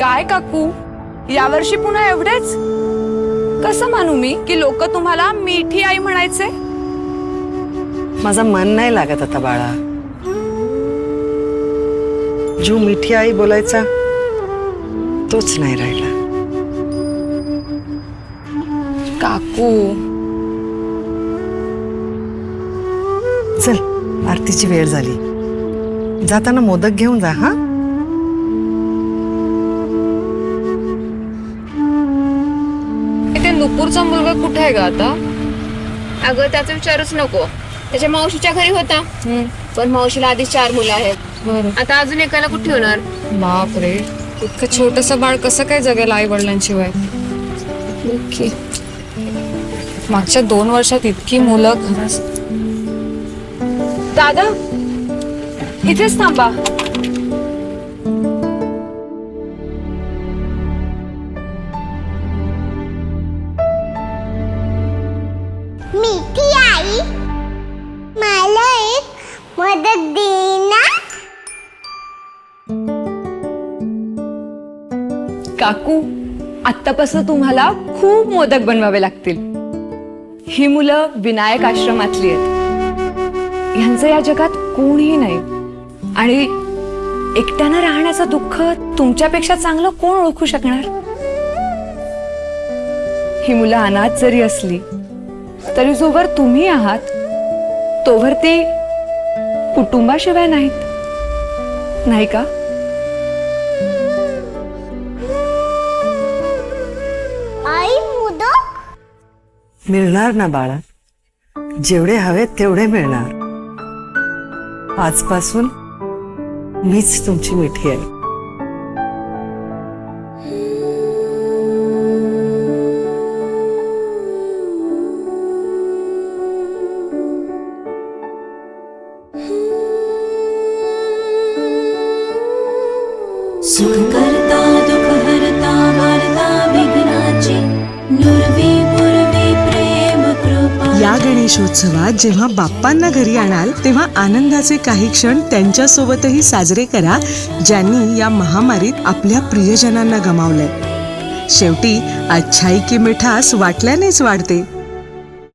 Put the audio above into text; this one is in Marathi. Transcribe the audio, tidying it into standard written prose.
काय काकू, यावर्षी पुन्हा एवढेच? कसं मानू मी की लोक तुम्हाला मिठी आई म्हणायचे? माझं मन नाही लागत आता बाळा. जो मिठी आई बोलायचा तोच नाही राहिला. काकू चल, आरतीची वेळ झाली. जाताना मोदक घेऊन जा. हा, ते नुपूरचा मुलगा कुठे आहे ग आता? अगं त्याचा विचारूच नको. त्याच्या मावशीच्या घरी होता, पण मावशीला आधी 4 मुलं आहेत. बरं. आता अजून एकाला कुठे होणार? बापरे, इतकं छोटस बाळ कसं काय जगेल आई वडिलांशिवाय? मागच्या 2 वर्षात इतकी मुलं खरंच. दादा इथेच थांबा. मिठी आई, मला एक मदत दे ना. काकू, आत्तापासून तुम्हाला खूप मोदक बनवावे लागतील. ही मुलं विनायक आश्रमातली आहेत. ह्यांचं या जगात कोणीही नाही आणि एकट्यानं राहण्याचं दुःख तुमच्यापेक्षा चांगलं कोण ओळखू शकणार? ही मुलं अनाथ जरी असली तरी जोवर तुम्ही आहात तोवर ती कुटुंबाशिवाय नाहीत, नाही का? आई मोदक मिळणार ना बाळा. जेवढे हवेत तेवढे मिळणार. आजपासून मीच तुमची मिठी आहे. सुख करता दुख हरता वार्ता विघ्नाची नुरवी पुरवी प्रेम कृपा. या गणेशोत्सवात जेव्हा बाप्पांना घरी आणाल तेव्हा आनंदाचे काही क्षण त्यांच्यासोबतही साजरे करा ज्यांनी या महामारीत आपल्या प्रियजनांना गमावलंय. शेवटी अच्छाई की मिठास वाटल्यानेच वाढते.